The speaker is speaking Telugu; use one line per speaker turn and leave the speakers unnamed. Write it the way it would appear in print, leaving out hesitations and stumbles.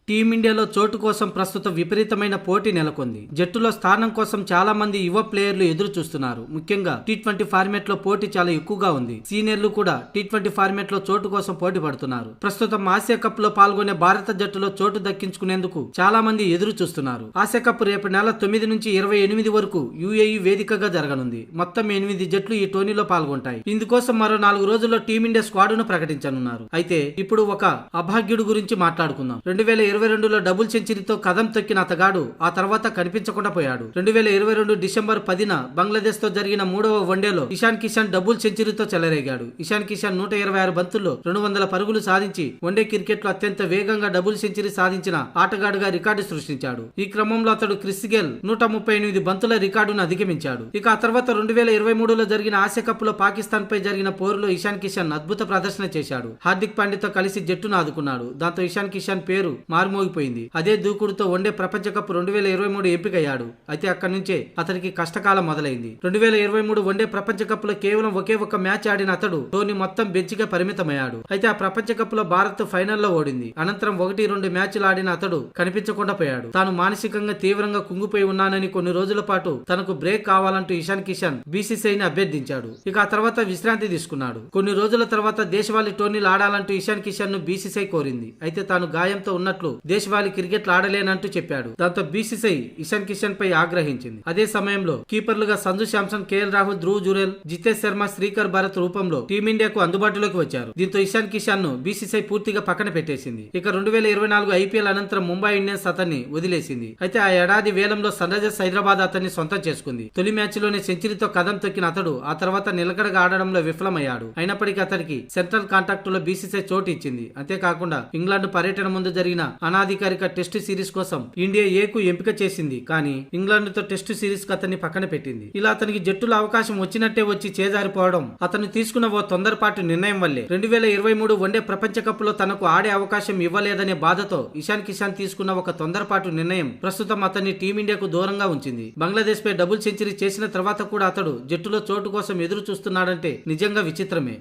టీమిండియాలో చోటు కోసం ప్రస్తుతం విపరీతమైన పోటీ నెలకొంది. జట్టులో స్థానం కోసం చాలా మంది యువ ప్లేయర్లు ఎదురు చూస్తున్నారు. ముఖ్యంగా టీ20 ఫార్మాట్ లో పోటీ చాలా ఎక్కువగా ఉంది. సీనియర్లు కూడా టీ20 ఫార్మాట్ లో చోటు కోసం పోటీ పడుతున్నారు. ప్రస్తుతం ఆసియా కప్ లో పాల్గొనే భారత జట్టులో చోటు దక్కించుకునేందుకు చాలా మంది ఎదురు చూస్తున్నారు. ఆసియా కప్ రేపు నెల 9 నుంచి 28 వరకు యుఏఈ వేదికగా జరగనుంది. మొత్తం 8 జట్లు ఈ టోర్నీలో పాల్గొంటాయి. ఇందుకోసం మరో 4 రోజుల్లో టీమిండియా స్క్వాడ్ ను ప్రకటించనున్నారు. అయితే ఇప్పుడు ఒక అభాగ్యుడు గురించి మాట్లాడుకుందాం. 2022లో డబుల్ సెంచరీతో కదం తొక్కిన అతగాడు ఆ తర్వాత కనిపించకుండా పోయాడు. 2022 డిసెంబర్ 10న బంగ్లాదేశ్ తో జరిగిన 3వ వన్డేలో ఇషాన్ కిషన్ డబుల్ సెంచరీతో చెలరేగాడు. ఇషాన్ కిషన్ 126 బంతుల్లో 200 పరుగులు సాధించి వన్డే క్రికెట్ లో అత్యంత వేగంగా డబుల్ సెంచరీ సాధించిన ఆటగాడుగా రికార్డు సృష్టించాడు. ఈ క్రమంలో అతడు క్రిస్ గేల్ 138 బంతుల రికార్డును అధిగమించాడు. ఇక ఆ తర్వాత 2023లో జరిగిన ఆసియా కప్ లో పాకిస్తాన్ పై జరిగిన పోరులో ఇషాన్ కిషన్ అద్భుత ప్రదర్శన చేశాడు. హార్దిక్ పాండ్యాతో కలిసి జట్టును ఆదుకున్నాడు. దాంతో ఇషాన్ కిషన్ పేరు మారుమోగిపోయింది. అదే దూకుడుతో వన్డే ప్రపంచ కప్ 2023 ఎంపికయ్యాడు. అయితే అక్కడి నుంచే అతనికి కష్టకాలం మొదలైంది. 2023 వన్డే ప్రపంచ కప్ లో కేవలం ఒకే ఒక్క మ్యాచ్ ఆడిన అతడు టోర్నీ మొత్తం బెంచ్గా పరిమితమయ్యాడు. అయితే ఆ ప్రపంచ కప్ లో భారత్ ఫైనల్లో ఓడింది. అనంతరం 1-2 మ్యాచ్లు ఆడిన అతడు కనిపించకుండా పోయాడు. తాను మానసికంగా తీవ్రంగా కుంగిపోయి ఉన్నానని కొన్ని రోజుల పాటు తనకు బ్రేక్ కావాలంటూ ఇషాన్ కిషన్ బీసీసీఐని అభ్యర్థించాడు. ఇక ఆ తర్వాత విశ్రాంతి తీసుకున్నాడు. కొన్ని రోజుల తర్వాత దేశవాళీ టోర్నీలు ఆడాలంటూ ఇషాన్ కిషన్ ను బీసీసీఐ కోరింది. అయితే తాను గాయంతో ఉన్నట్లు దేశవాళీ క్రికెట్ ఆడలేనంటూ చెప్పాడు. దాంతో బీసీసీఐ ఇషాన్ కిషన్ పై ఆగ్రహించింది. అదే సమయంలో కీపర్లుగా సంజు శాంసన్, కేఎల్ రాహుల్, ధ్రువ్ జురేల్, జితేష్ శర్మ, శ్రీకర్ భారత్ రూపంలో టీమిండియాకు అందుబాటులోకి వచ్చారు. దీంతో ఇషాన్ కిషన్ ను బీసీసీఐ పూర్తిగా పక్కన పెట్టేసింది. ఇక 2024 ఐపీఎల్ అనంతరం ముంబై ఇండియన్స్ అతన్ని వదిలేసింది. అయితే ఆ ఏడాది వేలంలో సన్ రైజర్స్ హైదరాబాద్ అతన్ని సొంతం చేసుకుంది. తొలి మ్యాచ్ లోనే సెంచరీతో కదం తొక్కిన అతడు ఆ తర్వాత నిలకడగా ఆడడంలో విఫలమయ్యాడు. అయినప్పటికీ అతనికి సెంట్రల్ కాంట్రాక్ట్ లో బీసీసీఐ చోటు ఇచ్చింది. అంతేకాకుండా ఇంగ్లాండ్ పర్యటన ముందు జరిగిన అనాధికారిక టెస్టు సిరీస్ కోసం ఇండియా ఏకు ఎంపిక చేసింది. కానీ ఇంగ్లాండ్ తో టెస్టు సిరీస్ కు అతన్ని పక్కన పెట్టింది. ఇలా అతనికి జట్టులో అవకాశం వచ్చినట్టే వచ్చి చేజారిపోవడం అతను తీసుకున్న ఓ తొందరపాటు నిర్ణయం వల్లే 2023 వన్డే ప్రపంచ కప్ లో తనకు ఆడే అవకాశం ఇవ్వలేదనే బాధతో ఇషాన్ కిషన్ తీసుకున్న ఒక తొందరపాటు నిర్ణయం ప్రస్తుతం అతన్ని టీమిండియాకు దూరంగా ఉంచింది. బంగ్లాదేశ్ పై డబుల్ సెంచరీ చేసిన తర్వాత కూడా అతడు జట్టులో చోటు కోసం ఎదురు చూస్తున్నాడంటే నిజంగా విచిత్రమే.